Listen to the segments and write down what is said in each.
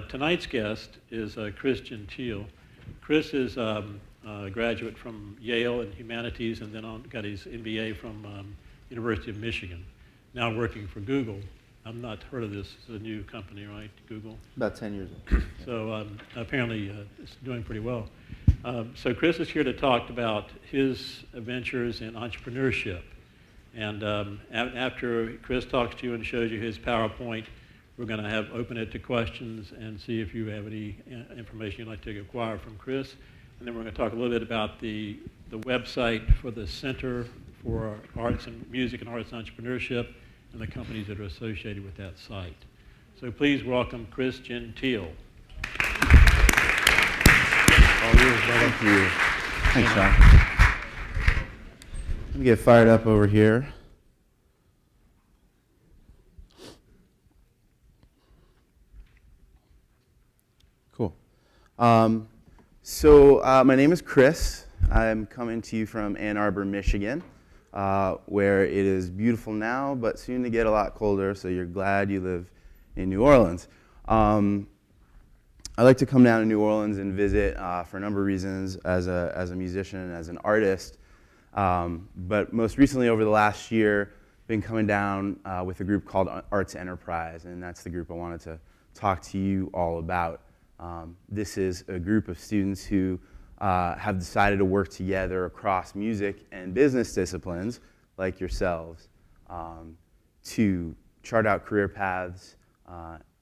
Tonight's guest is Chris Genteel. Chris is a graduate from Yale in humanities and then got his MBA from University of Michigan. Now working for Google. I've not heard of this. It's a new company, right? Google. About 10 years ago. So apparently it's doing pretty well. So Chris is here to talk about his adventures in entrepreneurship. And after Chris talks to you and shows you his PowerPoint, we're going to open it to questions and see if you have any information you'd like to acquire from Chris. And then we're going to talk a little bit about the website for the Center for Arts and Music and Arts Entrepreneurship and the companies that are associated with that site. So please welcome Chris Genteel. All yours, brother. Thank you. Thanks, Sean. Let me get fired up over here. Cool. My name is Chris. I'm coming to you from Ann Arbor, Michigan, where it is beautiful now, but soon to get a lot colder, so you're glad you live in New Orleans. I like to come down to New Orleans and visit for a number of reasons as a musician and as an artist. But most recently, over the last year, been coming down with a group called Arts Enterprise, and that's the group I wanted to talk to you all about. This is a group of students who have decided to work together across music and business disciplines, like yourselves, to chart out career paths,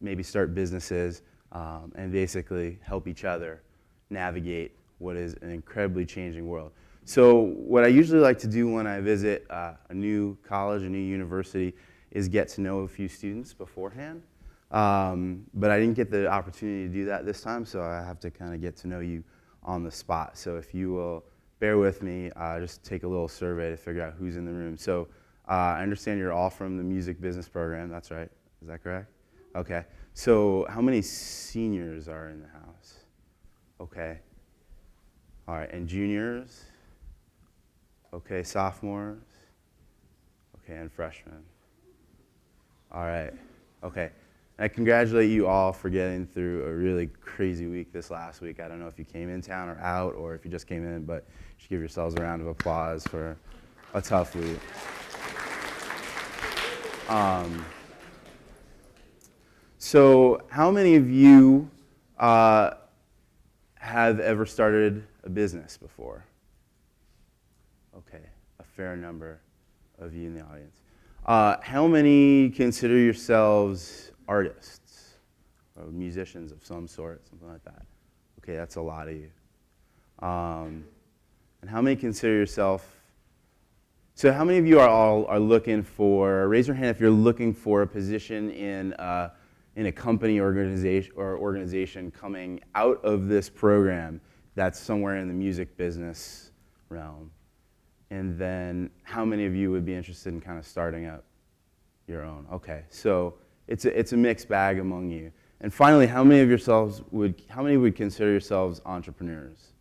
maybe start businesses, and basically help each other navigate what is an incredibly changing world. So what I usually like to do when I visit a new college, a new university, is get to know a few students beforehand. But I didn't get the opportunity to do that this time, so I have to kind of get to know you on the spot. So if you will bear with me, just take a little survey to figure out who's in the room. So I understand you're all from the music business program. That's right. Is that correct? Okay. So how many seniors are in the house? Okay. All right. And juniors? Okay. Sophomores? Okay. And freshmen? All right. Okay. I congratulate you all for getting through a really crazy week this last week. I don't know if you came in town or out, or if you just came in, but you should give yourselves a round of applause for a tough week. So how many of you have ever started a business before? Okay, a fair number of you in the audience. How many consider yourselves artists or musicians of some sort, something like that? Okay, that's a lot of you. And how many consider yourself? So how many of you are looking for? Raise your hand if you're looking for a position in a company or organization coming out of this program that's somewhere in the music business realm. And then how many of you would be interested in kind of starting up your own? Okay, so it's a mixed bag among you. And finally, how many would consider yourselves entrepreneurs?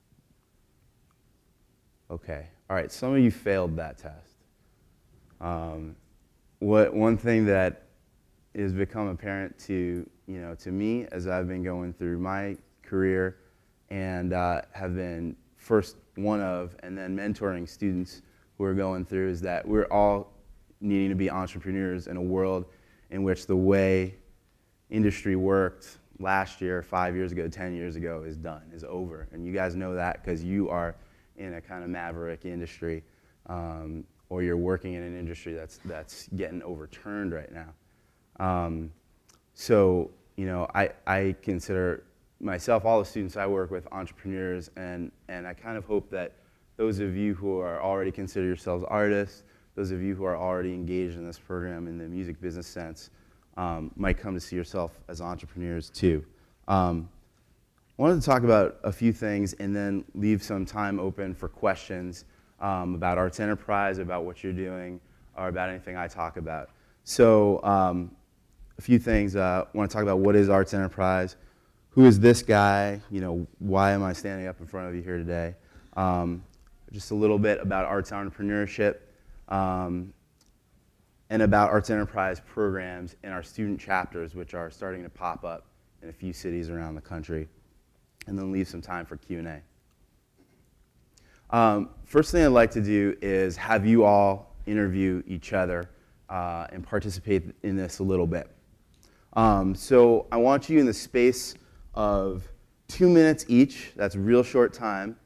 Okay, all right, some of you failed that test. One thing that has become apparent to me as I've been going through my career and have been first one of and then mentoring students who are going through is that we're all needing to be entrepreneurs in a world in which the way industry worked last year, 5 years ago, 10 years ago is over. And you guys know that because you are in a kind of maverick industry or you're working in an industry that's getting overturned right now. I consider myself, all the students I work with, entrepreneurs, and I kind of hope that those of you who are already consider yourselves artists, those of you who are already engaged in this program in the music business sense, might come to see yourself as entrepreneurs too. I wanted to talk about a few things and then leave some time open for questions about Arts Enterprise, about what you're doing, or about anything I talk about. So a few things. I want to talk about what is Arts Enterprise, who is this guy, why am I standing up in front of you here today, just a little bit about arts entrepreneurship, and about Arts Enterprise programs in our student chapters, which are starting to pop up in a few cities around the country, and then leave some time for Q&A. First thing I'd like to do is have you all interview each other and participate in this a little bit. So I want you in the space of 2 minutes each. That's a real short time.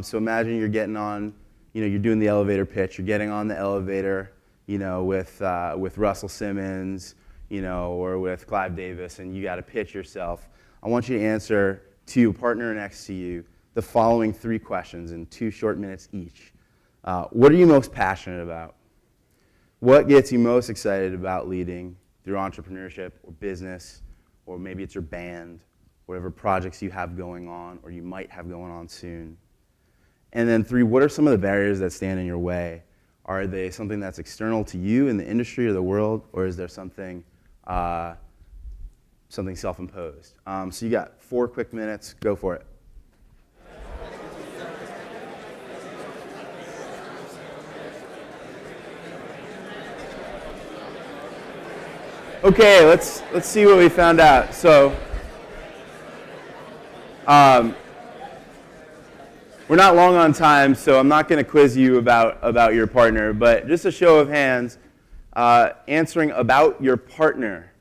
So imagine you're getting on, you're doing the elevator pitch. You're getting on the elevator, with Russell Simmons, or with Clive Davis, and you got to pitch yourself. I want you to answer to a partner next to you the following 3 questions in 2 short minutes each. What are you most passionate about? What gets you most excited about leading through entrepreneurship or business, or maybe it's your band, whatever projects you have going on or you might have going on soon? And then 3, what are some of the barriers that stand in your way? Are they something that's external to you in the industry or the world, or is there something self-imposed? So you got 4 quick minutes. Go for it. Okay, let's see what we found out. So, we're not long on time, so I'm not going to quiz you about your partner, but just a show of hands, answering about your partner.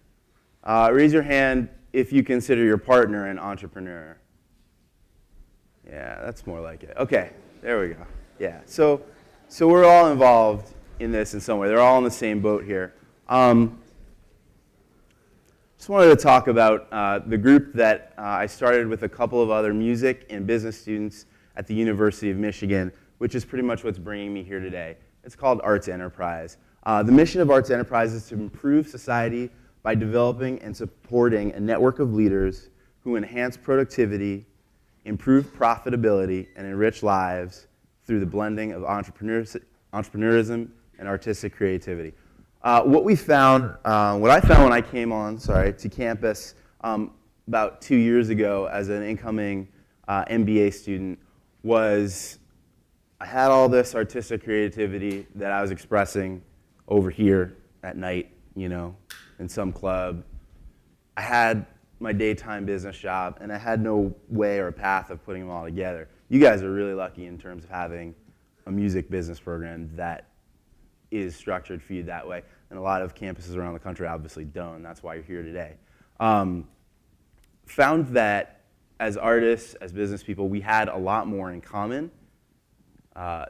Raise your hand if you consider your partner an entrepreneur. Yeah, that's more like it. Okay, there we go. Yeah, so we're all involved in this in some way. They're all in the same boat here. Just wanted to talk about the group that I started with a couple of other music and business students at the University of Michigan, which is pretty much what's bringing me here today. It's called Arts Enterprise. The mission of Arts Enterprise is to improve society by developing and supporting a network of leaders who enhance productivity, improve profitability, and enrich lives through the blending of entrepreneurism and artistic creativity. What I found when I came on, to campus about 2 years ago as an incoming MBA student was I had all this artistic creativity that I was expressing over here at night, in some club. I had my daytime business job, and I had no way or path of putting them all together. You guys are really lucky in terms of having a music business program that is structured for you that way. And a lot of campuses around the country obviously don't, and that's why you're here today. Found that as artists, as business people, we had a lot more in common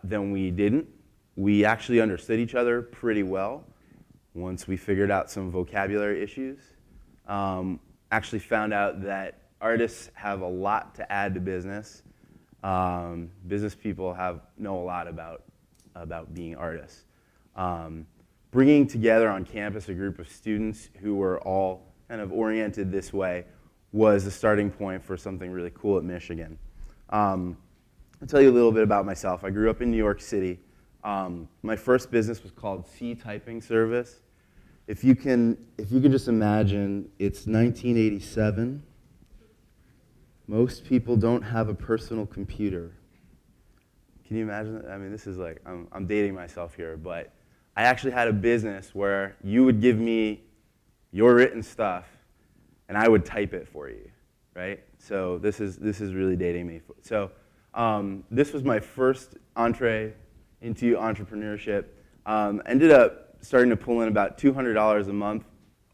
than we didn't. We actually understood each other pretty well once we figured out some vocabulary issues. Actually found out that artists have a lot to add to business. Business people know a lot about being artists. Bringing together on campus a group of students who were all kind of oriented this way was the starting point for something really cool at Michigan. I'll tell you a little bit about myself. I grew up in New York City. My first business was called C Typing Service. If you can just imagine, it's 1987. Most people don't have a personal computer. Can you imagine that? I mean, this is like, I'm dating myself here, but I actually had a business where you would give me your written stuff, and I would type it for you, right? So this is really dating me. So this was my first entree into entrepreneurship. Ended up starting to pull in about $200 a month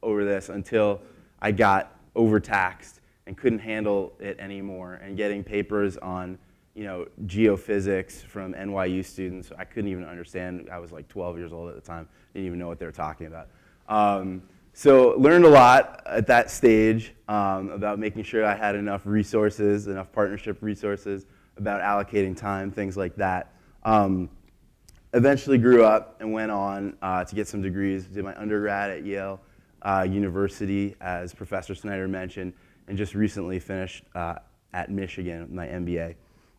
over this until I got overtaxed and couldn't handle it anymore, and getting papers on geophysics from NYU students. I couldn't even understand. I was like 12 years old at the time. Didn't even know what they were talking about. So learned a lot at that stage about making sure I had enough resources, enough partnership resources, about allocating time, things like that. Eventually grew up and went on to get some degrees. Did my undergrad at Yale University, as Professor Snyder mentioned, and just recently finished at Michigan, my MBA.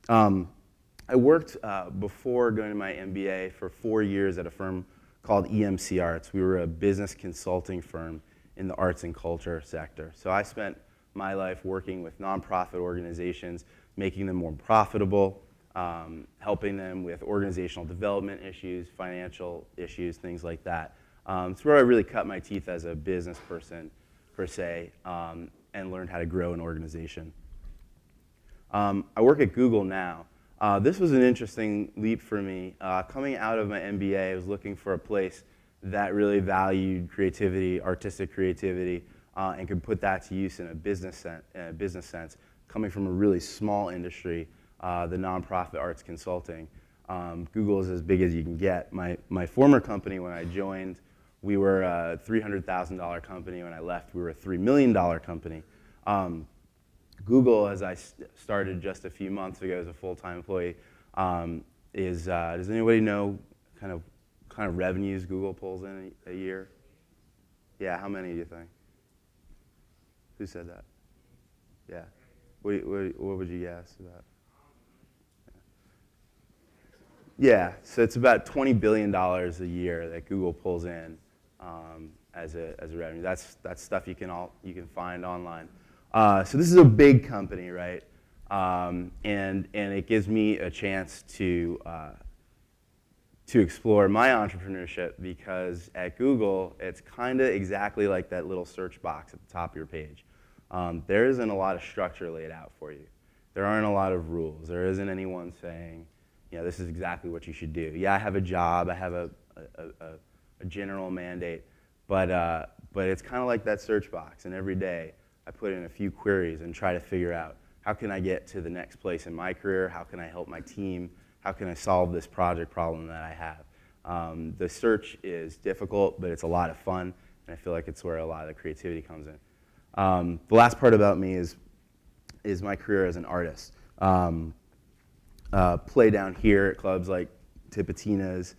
I worked before going to my MBA for 4 years at a firm called EMC Arts. We were a business consulting firm in the arts and culture sector. So I spent my life working with nonprofit organizations, making them more profitable, helping them with organizational development issues, financial issues, things like that. It's where I really cut my teeth as a business person, per se. and learned how to grow an organization. I work at Google now. This was an interesting leap for me. Coming out of my MBA, I was looking for a place that really valued creativity, artistic creativity, and could put that to use in a business sense. Coming from a really small industry, the nonprofit arts consulting, Google is as big as you can get. My former company, when I joined, we were a $300,000 company. When I left, we were a $3 million company. Google, as I started just a few months ago as a full-time employee, does anybody know kind of revenues Google pulls in a year? Yeah, how many do you think? Who said that? Yeah. What would you guess about? Yeah, so it's about $20 billion a year that Google pulls in as a revenue. That's stuff you can find online. So this is a big company, right? And it gives me a chance to explore my entrepreneurship, because at Google, it's kind of exactly like that little search box at the top of your page. There isn't a lot of structure laid out for you. There aren't a lot of rules. There isn't anyone saying, this is exactly what you should do. Yeah, I have a job. I have a general mandate. But it's kind of like that search box. And every day, I put in a few queries and try to figure out, how can I get to the next place in my career? How can I help my team? How can I solve this project problem that I have? The search is difficult, but it's a lot of fun. And I feel like it's where a lot of the creativity comes in. The last part about me is my career as an artist. Play down here at clubs like Tipitina's,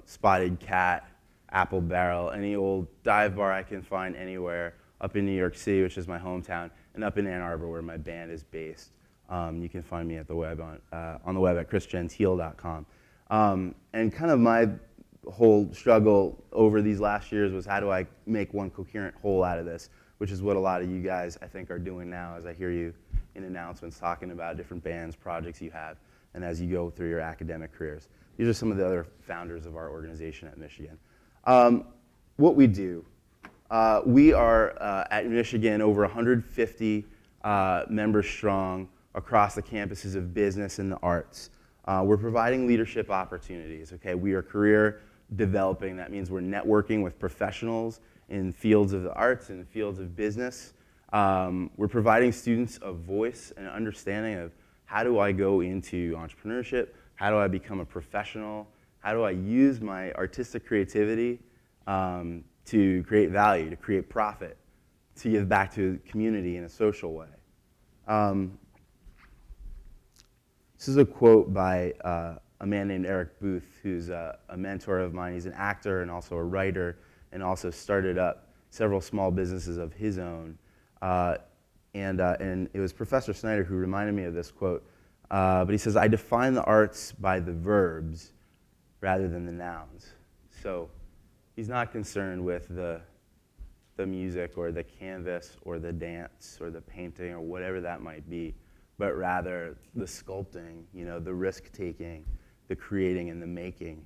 Spotted Cat, Apple Barrel, any old dive bar I can find anywhere, up in New York City, which is my hometown, and up in Ann Arbor, where my band is based. You can find me at the web on the web at chrisgenteel.com. And kind of my whole struggle over these last years was, how do I make one coherent whole out of this, which is what a lot of you guys, I think, are doing now, as I hear you in announcements talking about different bands, projects you have, and as you go through your academic careers. These are some of the other founders of our organization at Michigan. What we do, we are at Michigan over 150 members strong across the campuses of business and the arts. We're providing leadership opportunities. Okay, we are career developing. That means we're networking with professionals in fields of the arts and fields of business. We're providing students a voice and an understanding of, how do I go into entrepreneurship? How do I become a professional? How do I use my artistic creativity to create value, to create profit, to give back to the community in a social way? This is a quote by a man named Eric Booth, who's a mentor of mine. He's an actor and also a writer, and also started up several small businesses of his own. And it was Professor Snyder who reminded me of this quote. But he says, I define the arts by the verbs rather than the nouns. So he's not concerned with the music or the canvas or the dance or the painting or whatever that might be, but rather the sculpting, the risk-taking, the creating and the making.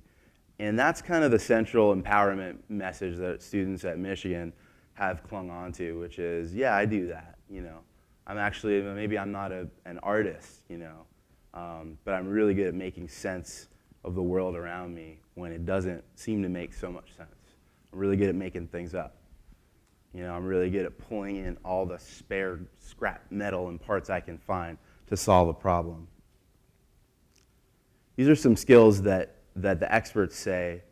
And that's kind of the central empowerment message that students at Michigan have clung on to, which is, yeah, I do that. I'm actually, maybe I'm not an artist, but I'm really good at making sense of the world around me when it doesn't seem to make so much sense. I'm really good at making things up. I'm really good at pulling in all the spare scrap metal and parts I can find to solve a problem. These are some skills that the experts say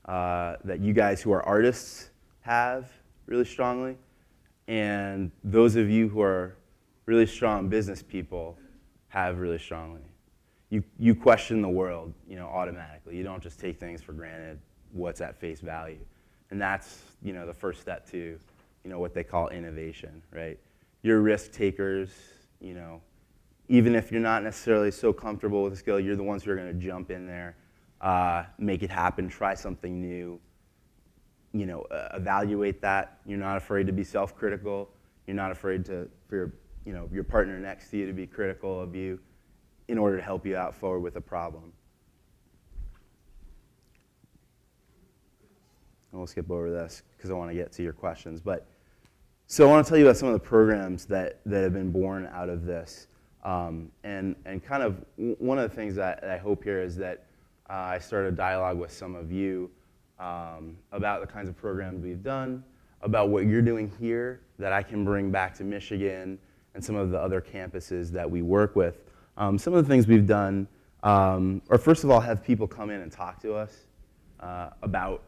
that you guys who are artists have really strongly, and those of you who are really strong business people have really strongly. You question the world, automatically. You don't just take things for granted, what's at face value. And that's, the first step to, what they call innovation, right? You're risk takers, even if you're not necessarily so comfortable with the skill, you're the ones who are going to jump in there, make it happen, try something new, evaluate that. You're not afraid to be self-critical. You're not afraid for your partner next to you to be critical of you in order to help you out forward with a problem. And we'll skip over this because I want to get to your questions. But So I want to tell you about some of the programs that have been born out of this. And kind of one of the things that I hope here is that I start a dialogue with some of you about the kinds of programs we've done, about what you're doing here that I can bring back to Michigan and some of the other campuses that we work with. Some of the things we've done are, first of all, have people come in and talk to us about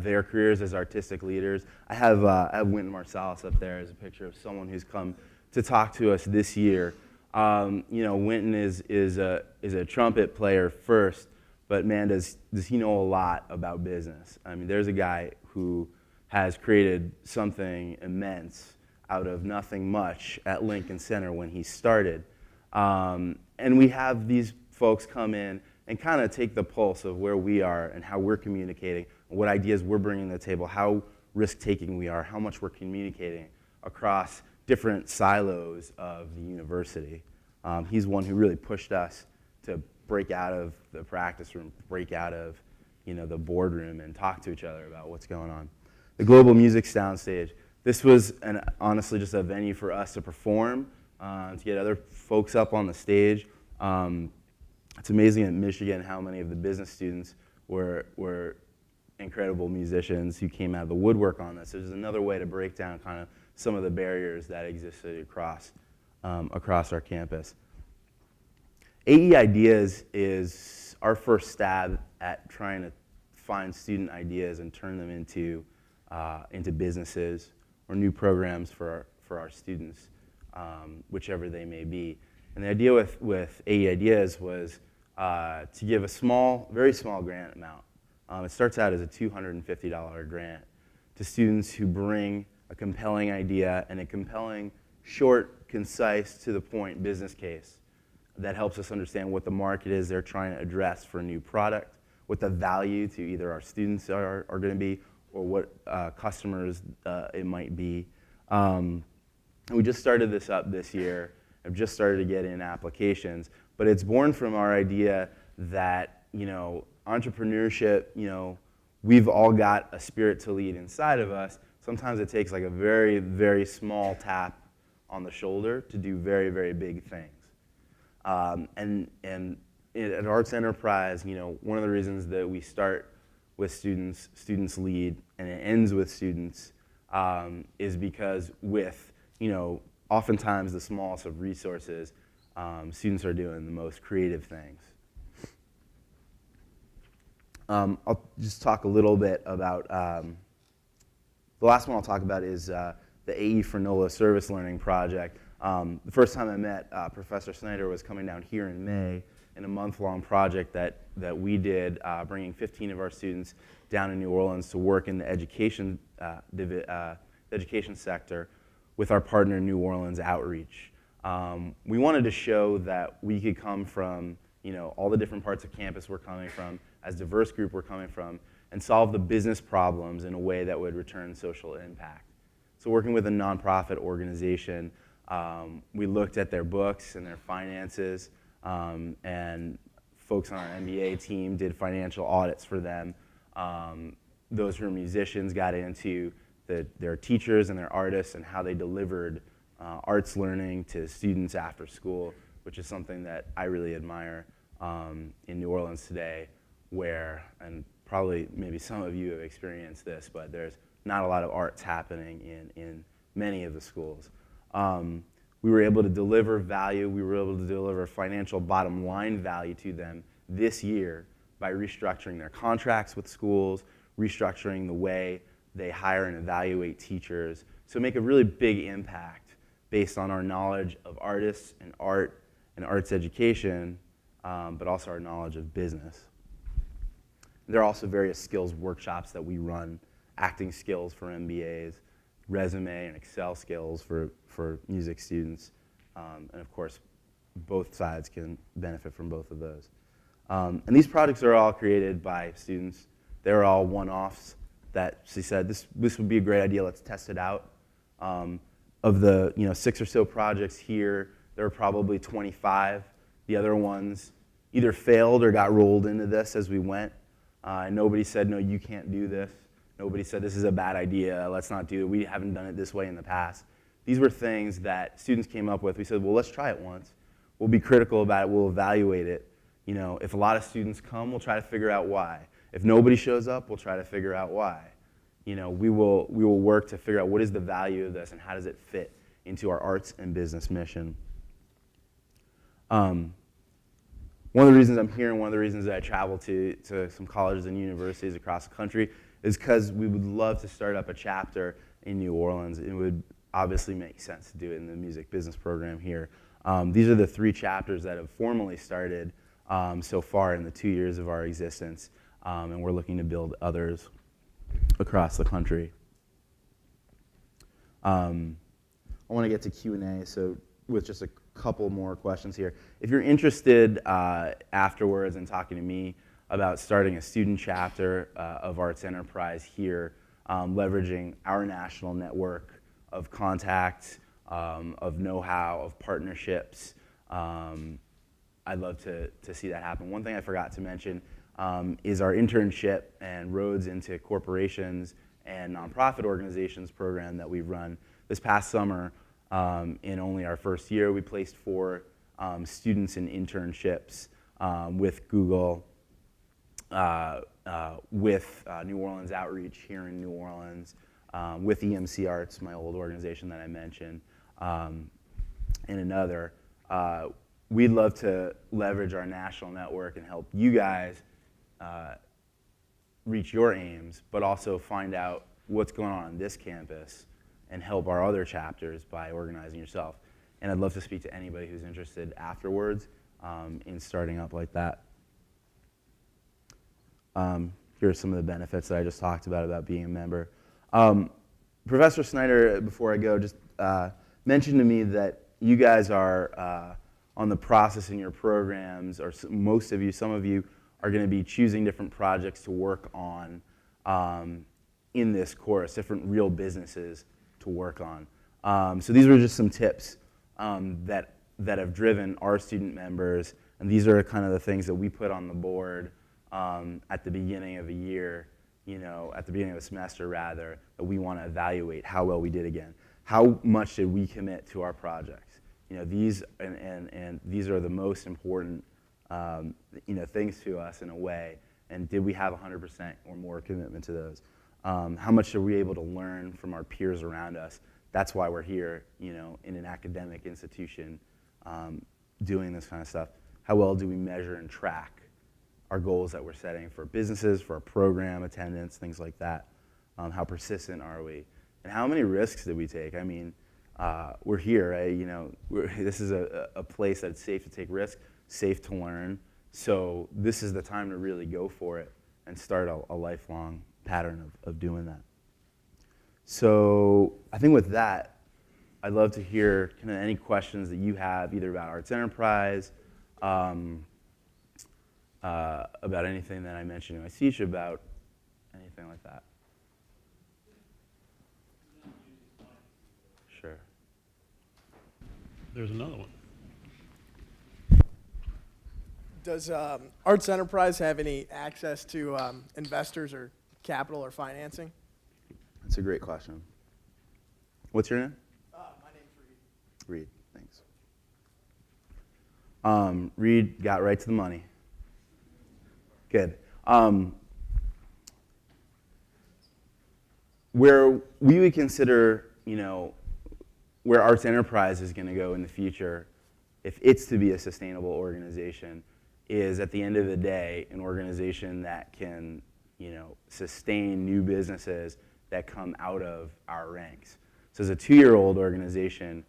their careers as artistic leaders. I have Wynton Marsalis up there as a picture of someone who's come to talk to us this year. Wynton is a trumpet player first, but man, does he know a lot about business. I mean, there's a guy who has created something immense out of nothing much at Lincoln Center when he started. And we have these folks come in and kind of take the pulse of where we are and how we're communicating, what ideas we're bringing to the table, how risk-taking we are, how much we're communicating across different silos of the university. He's one who really pushed us to break out of the practice room, break out of the boardroom and talk to each other about what's going on. The Global Music Soundstage. This was honestly just a venue for us to perform, to get other folks up on the stage. It's amazing at Michigan how many of the business students were incredible musicians who came out of the woodwork on this. It was another way to break down kind of some of the barriers that existed across our campus. AE Ideas is our first stab at trying to find student ideas and turn them into businesses or new programs for our students, whichever they may be. And the idea with AE Ideas was to give a very small grant amount. It starts out as a $250 grant to students who bring a compelling idea and a compelling, short, concise, to the point business case that helps us understand what the market is they're trying to address for a new product, what the value to either our students are going to be, or what customers it might be. And we just started this up this year. I've just started to get in applications, but it's born from our idea that entrepreneurship, we've all got a spirit to lead inside of us. Sometimes it takes like a very, very small tap on the shoulder to do very, very big things. And at Arts Enterprise, one of the reasons that we start with students lead, and it ends with students, is because with, oftentimes the smallest of resources, students are doing the most creative things. I'll just talk a little bit about, the last one I'll talk about is the AE for NOLA Service Learning Project. The first time I met Professor Snyder was coming down here in May in a month-long project that we did, bringing 15 of our students down in New Orleans to work in the education sector with our partner New Orleans Outreach. We wanted to show that we could come from all the different parts of campus we're coming from, as diverse group we're coming from, and solve the business problems in a way that would return social impact. So working with a nonprofit organization, we looked at their books and their finances, and folks on our MBA team did financial audits for them. Those who are musicians got into their teachers and their artists and how they delivered arts learning to students after school, which is something that I really admire in New Orleans today, where, and probably maybe some of you have experienced this, but there's not a lot of arts happening in many of the schools. We were able to deliver value. We were able to deliver financial bottom line value to them this year by restructuring their contracts with schools, restructuring the way they hire and evaluate teachers. So make a really big impact based on our knowledge of artists and art and arts education, but also our knowledge of business. There are also various skills workshops that we run, acting skills for MBAs, resume and Excel skills for music students, and of course, both sides can benefit from both of those. And these projects are all created by students. They're all one-offs that she said, this would be a great idea, let's test it out. Of the 6 or so projects here, there were probably 25. The other ones either failed or got rolled into this as we went. And nobody said, no, you can't do this. Nobody said this is a bad idea, let's not do it, we haven't done it this way in the past. These were things that students came up with. We said, well, let's try it once. We'll be critical about it, we'll evaluate it. You know, if a lot of students come, we'll try to figure out why. If nobody shows up, we'll try to figure out why. You know, we will work to figure out what is the value of this and how does it fit into our arts and business mission. One of the reasons I'm here and one of the reasons that I travel to some colleges and universities across the country is because we would love to start up a chapter in New Orleans. It would obviously make sense to do it in the music business program here. These are the 3 chapters that have formally started so far in the 2 years of our existence, and we're looking to build others across the country. I want to get to Q&A, so with just a couple more questions here. If you're interested afterwards in talking to me about starting a student chapter of Arts Enterprise here, leveraging our national network of contacts, of know-how, of partnerships, I'd love to see that happen. One thing I forgot to mention is our internship and roads into corporations and nonprofit organizations program that we've run. This past summer, in only our first year, we placed 4 students in internships with Google, with New Orleans Outreach here in New Orleans, with EMC Arts, my old organization that I mentioned, and another. We'd love to leverage our national network and help you guys reach your aims, but also find out what's going on this campus and help our other chapters by organizing yourself. And I'd love to speak to anybody who's interested afterwards in starting up like that. Here are some of the benefits that I just talked about being a member. Professor Snyder, before I go, just mentioned to me that you guys are on the process in your programs, or most of you, some of you, are going to be choosing different projects to work on in this course, different real businesses to work on. So these were just some tips that have driven our student members, and these are kind of the things that we put on the board at the beginning of a year, at the beginning of a semester rather, that we want to evaluate how well we did again. How much did we commit to our projects? These and these are the most important things to us in a way. And did we have 100% or more commitment to those? How much are we able to learn from our peers around us? That's why we're here, in an academic institution doing this kind of stuff. How well do we measure and track our goals that we're setting for businesses, for our program attendance, things like that? How persistent are we? And how many risks did we take? I mean, we're here, right? This is a place that's safe to take risks, safe to learn. So this is the time to really go for it and start a lifelong pattern of doing that. So I think with that, I'd love to hear kind of any questions that you have, either about Arts Enterprise, about anything that I mentioned in my speech, about anything like that. Sure. There's another one. Does Arts Enterprise have any access to investors or capital or financing? That's a great question. What's your name? My name's Reed. Reed, thanks. Reed got right to the money. Good. Where we would consider, where Arts Enterprise is going to go in the future, if it's to be a sustainable organization, is at the end of the day an organization that can, sustain new businesses that come out of our ranks. So as a 2-year-old organization,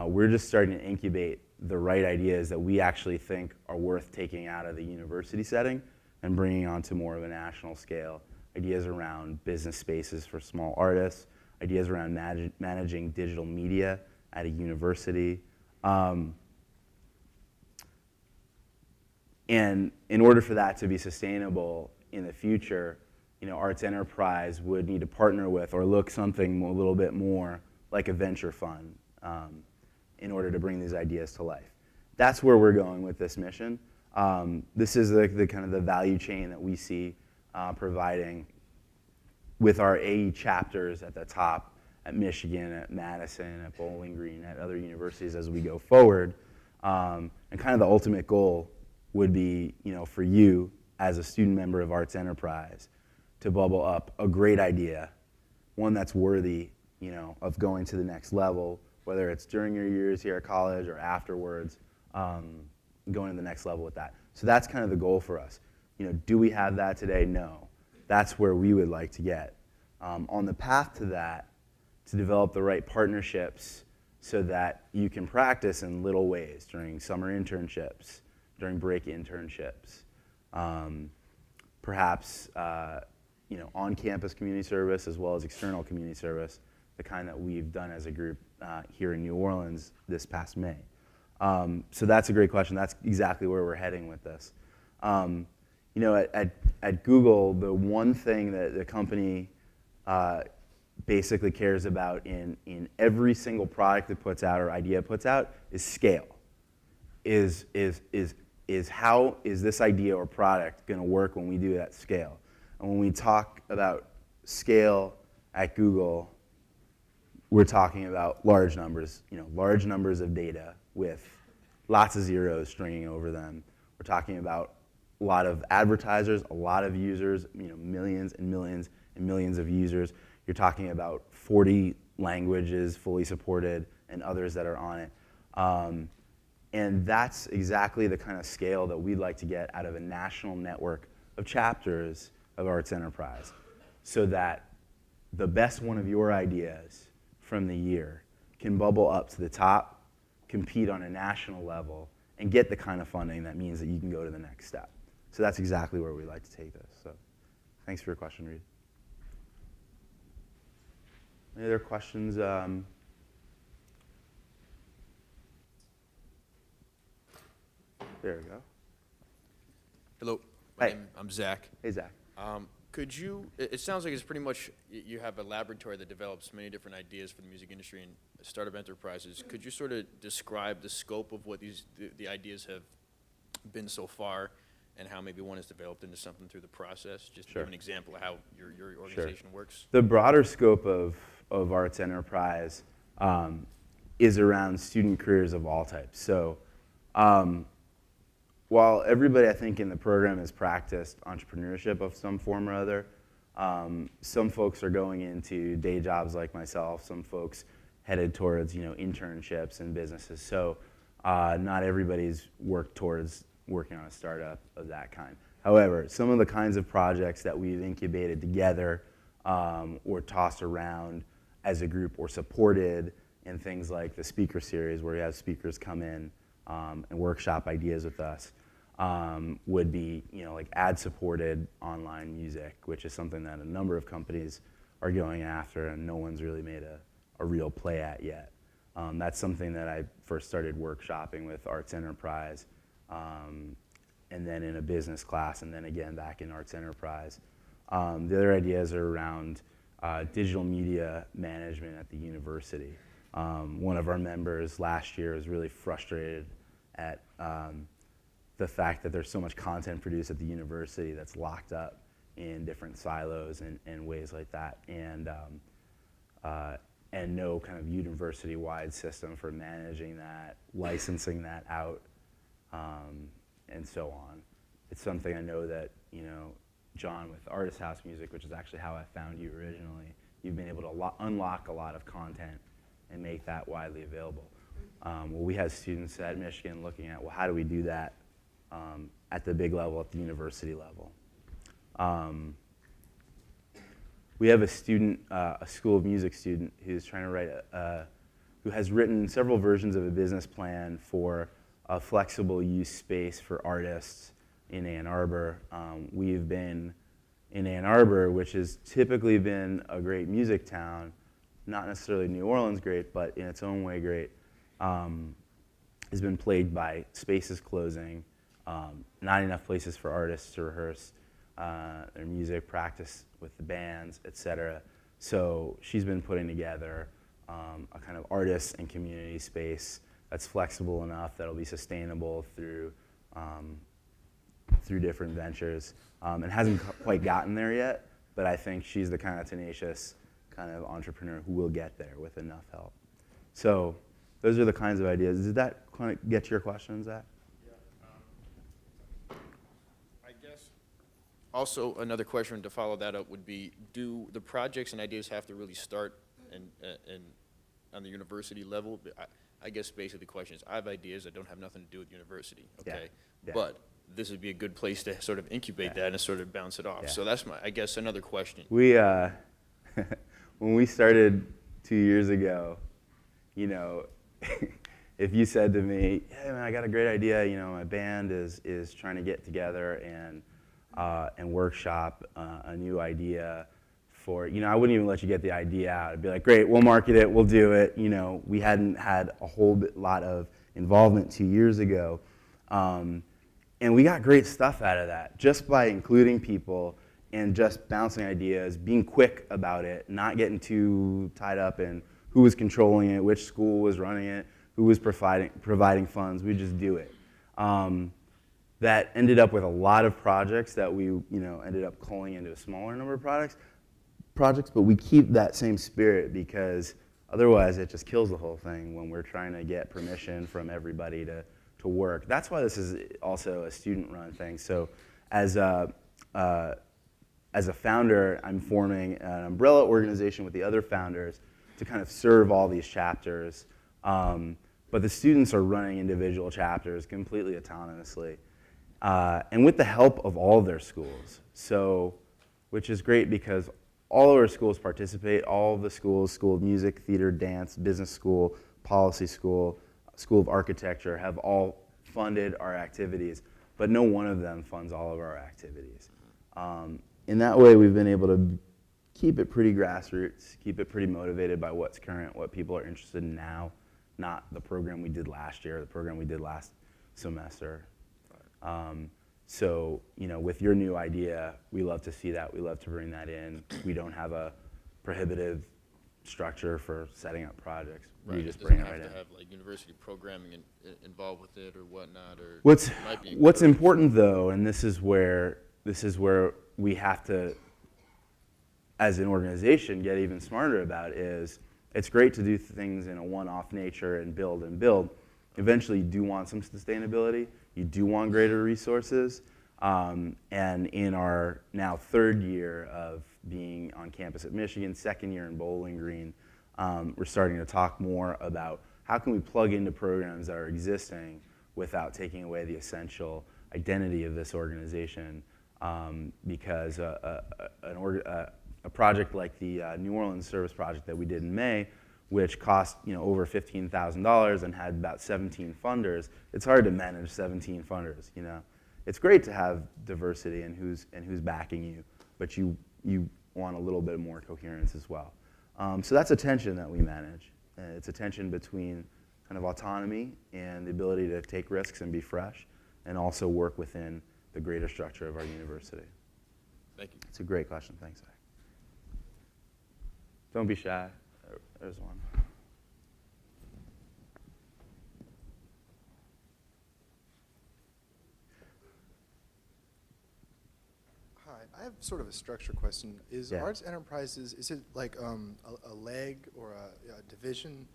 we're just starting to incubate the right ideas that we actually think are worth taking out of the university setting and bringing onto more of a national scale. Ideas around business spaces for small artists, ideas around managing digital media at a university. And in order for that to be sustainable in the future, Arts Enterprise would need to partner with or look something a little bit more like a venture fund in order to bring these ideas to life. That's where we're going with this mission. This is the kind of the value chain that we see providing with our AE chapters at the top, at Michigan, at Madison, at Bowling Green, at other universities as we go forward. And kind of the ultimate goal would be, for you as a student member of Arts Enterprise to bubble up a great idea, one that's worthy, of going to the next level, whether it's during your years here at college or afterwards, going to the next level with that. So that's kind of the goal for us. Do we have that today? No. That's where we would like to get. On the path to that, to develop the right partnerships so that you can practice in little ways during summer internships, during break internships, perhaps on-campus community service as well as external community service, the kind that we've done as a group here in New Orleans this past May. So that's a great question. That's exactly where we're heading with this. At Google, the one thing that the company basically cares about in every single product it puts out or idea it puts out is scale. Is how is this idea or product going to work when we do it at scale? And when we talk about scale at Google, we're talking about large numbers of data with lots of zeros stringing over them. We're talking about a lot of advertisers, a lot of users, millions and millions and millions of users. You're talking about 40 languages fully supported and others that are on it. And that's exactly the kind of scale that we'd like to get out of a national network of chapters of Arts Enterprise, so that the best one of your ideas from the year can bubble up to the top, compete on a national level, and get the kind of funding that means that you can go to the next step. So that's exactly where we'd like to take this. So thanks for your question, Reed. Any other questions? Hello, There we go. Hello, I'm Zach. Hey, Zach. Could you, it sounds like it's pretty much, you have a laboratory that develops many different ideas for the music industry and startup enterprises. Could you sort of describe the scope of what the ideas have been so far and how maybe one is developed into something through the process? Just Sure. give an example of how your organization works. The broader scope of Arts Enterprise is around student careers of all types. So while everybody, I think, in the program has practiced entrepreneurship of some form or other, some folks are going into day jobs like myself. Some folks headed towards, internships and businesses. So not everybody's worked towards working on a startup of that kind. However, some of the kinds of projects that we've incubated together or tossed around as a group or supported in things like the speaker series, where we have speakers come in and workshop ideas with us, would be like ad-supported online music, which is something that a number of companies are going after and no one's really made a real play at yet. That's something that I first started workshopping with Arts Enterprise, and then in a business class, and then again back in Arts Enterprise. The other ideas are around digital media management at the university. One of our members last year was really frustrated at the fact that there's so much content produced at the university that's locked up in different silos and ways like that, and no kind of university-wide system for managing that, licensing that out, and so on. It's something I know that, John with Artist House Music, which is actually how I found you originally, you've been able to unlock a lot of content and make that widely available. Well, we have students at Michigan looking at, well, how do we do that at the big level, at the university level? We have a student, a School of Music student, who's trying to write who has written several versions of a business plan for a flexible use space for artists in Ann Arbor. We've been in Ann Arbor, which has typically been a great music town, not necessarily New Orleans great, but in its own way great, has been plagued by spaces closing, not enough places for artists to rehearse their music, practice with the bands, etc. So she's been putting together a kind of artist and community space that's flexible enough that'll be sustainable through different ventures. It hasn't quite gotten there yet, but I think she's the kind of tenacious kind of entrepreneur who will get there with enough help. So those are the kinds of ideas. Did that kind of get to your question, Zach? I guess also another question to follow that up would be, do the projects and ideas have to really start on the university level? I guess basically the question is, I have ideas that don't have nothing to do with university, okay? Yeah. But this would be a good place to sort of incubate that and sort of bounce it off. Yeah. So that's I guess, another question. We, when we started 2 years ago, you know, if you said to me, "Hey man, I got a great idea. You know, my band is trying to get together and workshop a new idea for," you know, I wouldn't even let you get the idea out. I'd be like, "Great, we'll market it, we'll do it." You know, we hadn't had a whole lot of involvement 2 years ago, and we got great stuff out of that just by including people and just bouncing ideas, being quick about it, not getting too tied up in who was controlling it, which school was running it, who was providing funds. We just do it. That ended up with a lot of projects that we, you know, ended up culling into a smaller number of projects, but we keep that same spirit because otherwise it just kills the whole thing when we're trying to get permission from everybody to work. That's why this is also a student-run thing. So as a founder, I'm forming an umbrella organization with the other founders to kind of serve all these chapters. But the students are running individual chapters completely autonomously. And with the help of all of their schools. So, which is great because all of our schools participate. All of the schools, School of Music, Theater, Dance, Business School, Policy School, School of Architecture have all funded our activities, but no one of them funds all of our activities. In that way, we've been able to keep it pretty grassroots, keep it pretty motivated by what's current, what people are interested in now, not the program we did last year, the program we did last semester. So, you know, with your new idea, we love to see that. We love to bring that in. We don't have a prohibitive structure for setting up projects. Right. We just It bring it doesn't right have in. to have like university programming involved with it or whatnot, or What's it might be what's encouraged. important though, and this is where we have to, as an organization, get even smarter about is it's great to do things in a one-off nature and build and build. Eventually, you do want some sustainability. You do want greater resources. And in our now third year of being on campus at Michigan, second year in Bowling Green, we're starting to talk more about how can we plug into programs that are existing without taking away the essential identity of this organization. Because a project like the New Orleans service project that we did in May, which cost over $15,000 and had about 17 funders, it's hard to manage 17 funders. It's great to have diversity in who's backing you, but you want a little bit more coherence as well. So that's a tension that we manage. It's a tension between kind of autonomy and the ability to take risks and be fresh, and also work within the greater structure of our university. Thank you. It's a great question. Thanks, Zach. Don't be shy. There's one. Hi, I have sort of a structure question. Is Yeah. Arts Enterprises, is it like a leg or a division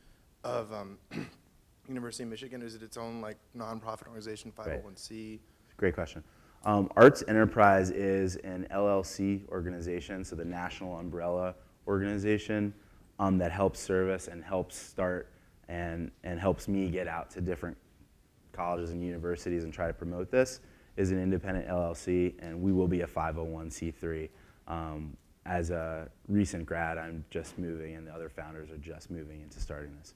of University of Michigan? Is it its own like nonprofit organization, 501c? Great question. Arts Enterprise is an LLC organization, so the national umbrella organization that helps service and helps start and helps me get out to different colleges and universities and try to promote this, is an independent LLC, and we will be a 501c3. As a recent grad, I'm just moving, and the other founders are just moving into starting this.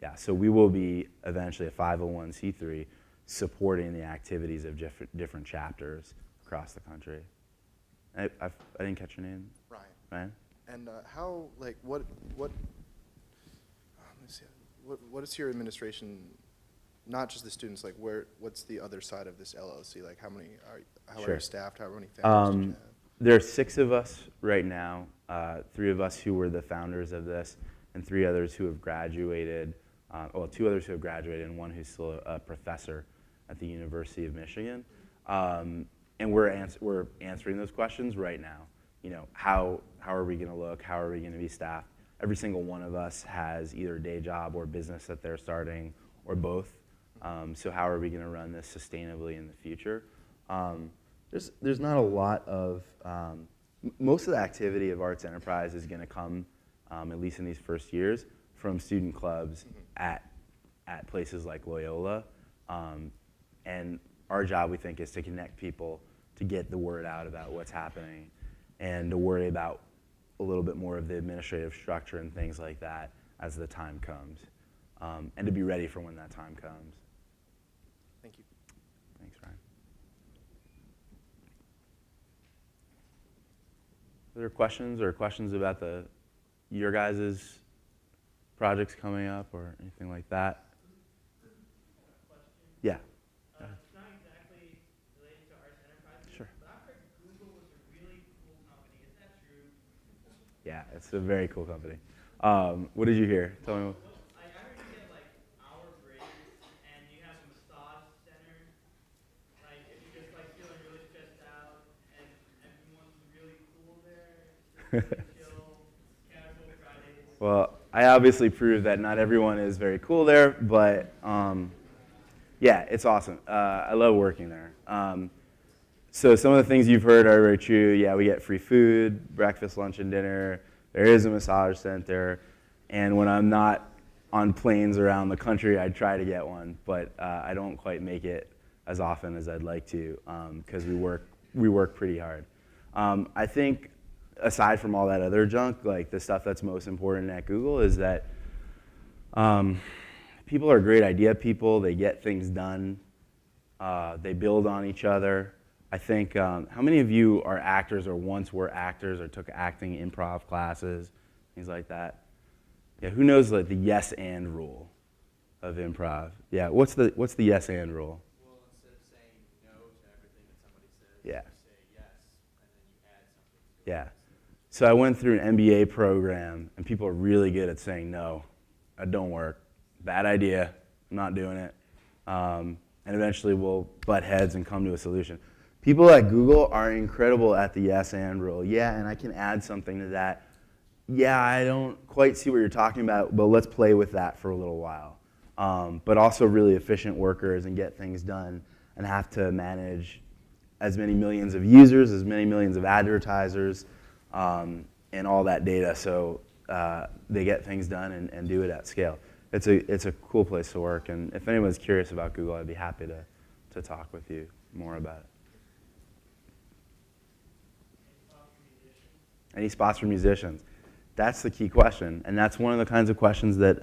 Yeah, so we will be eventually a 501c3 supporting the activities of different chapters across the country. I didn't catch your name. Ryan. Ryan? And how, like, what let me see, what is your administration, not just the students, like what's the other side of this LLC? Like how are Sure. you staffed? How many founders did you have? There are 6 of us right now, 3 of us who were the founders of this, and 3 others who have graduated, 2 others who have graduated, and 1 who's still a professor at the University of Michigan. And we're answering those questions right now. how are we going to look? How are we going to be staffed? Every single one of us has either a day job or business that they're starting, or both. So how are we going to run this sustainably in the future? There's not a lot of, most of the activity of Arts Enterprise is going to come, at least in these first years, from student clubs at places like Loyola. And our job, we think, is to connect people, to get the word out about what's happening, and to worry about a little bit more of the administrative structure and things like that as the time comes, and to be ready for when that time comes. Thank you. Thanks, Ryan. Are there questions about your guys' projects coming up or anything like that? Yeah. It's not exactly related to Arts Enterprises. Sure. But I've heard Google was a really cool company. Is that true? Yeah, it's a very cool company. What did you hear? Tell me. I heard you get like hour breaks and you have a massage center. Like if you're just like feeling really stressed out and everyone's really cool there, it's just really chill, casual Fridays. Well, I obviously proved that not everyone is very cool there, but yeah, it's awesome. I love working there. So some of the things you've heard are very true. Yeah, we get free food, breakfast, lunch, and dinner. There is a massage center. And when I'm not on planes around the country, I try to get one. But I don't quite make it as often as I'd like to because we work pretty hard. I think aside from all that other junk, like the stuff that's most important at Google is that people are great idea people. They get things done. They build on each other. I think, how many of you are actors or once were actors or took acting improv classes, things like that? Yeah, who knows like the yes and rule of improv? Yeah, what's the yes and rule? Well, instead of saying no to everything that somebody says, Yeah. you say yes, and then you add something to it. Yeah. So I went through an MBA program, and people are really good at saying no. That don't work. Bad idea. I'm not doing it. And eventually we'll butt heads and come to a solution. People at Google are incredible at the yes and rule. Yeah, and I can add something to that. Yeah, I don't quite see what you're talking about, but let's play with that for a little while. But also really efficient workers and get things done and have to manage as many millions of users, as many millions of advertisers, and all that data so they get things done and do it at scale. It's a cool place to work, and if anyone's curious about Google, I'd be happy to talk with you more about it. Any spots for musicians? That's the key question, and that's one of the kinds of questions that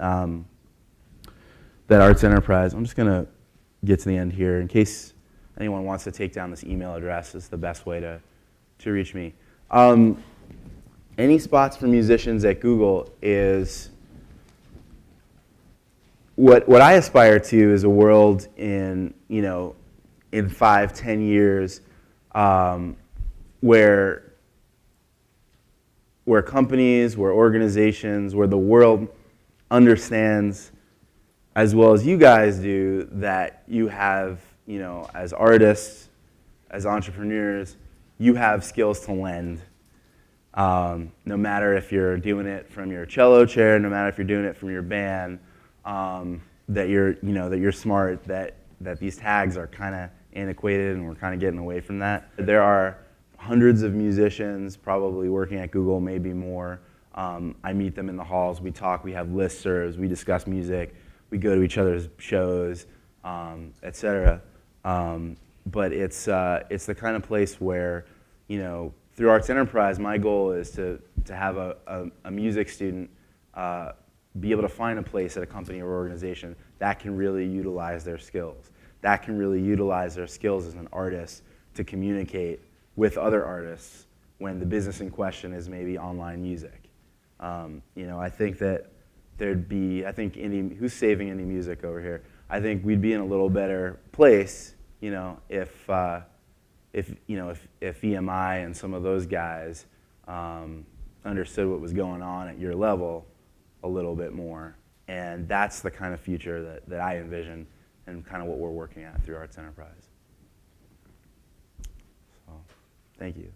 that Arts Enterprise. I'm just gonna get to the end here in case anyone wants to take down this email address. Is the best way to reach me. Any spots for musicians at Google is what I aspire to is a world in 5-10 years where companies, where organizations, where the world understands as well as you guys do that you have, as artists, as entrepreneurs, you have skills to lend. No matter if you're doing it from your cello chair, no matter if you're doing it from your band, that you're smart, that these tags are kind of antiquated and we're kind of getting away from that. There are hundreds of musicians probably working at Google, maybe more. I meet them in the halls, we talk, we have listservs, we discuss music, we go to each other's shows, etc. But it's the kind of place where, through Arts Enterprise, my goal is to have a music student be able to find a place at a company or organization that can really utilize their skills, that can really utilize their skills as an artist to communicate with other artists when the business in question is maybe online music. I think that who's saving indie music over here? I think we'd be in a little better place, if EMI and some of those guys understood what was going on at your level a little bit more. And that's the kind of future that I envision and kind of what we're working at through Arts Enterprise. So, thank you.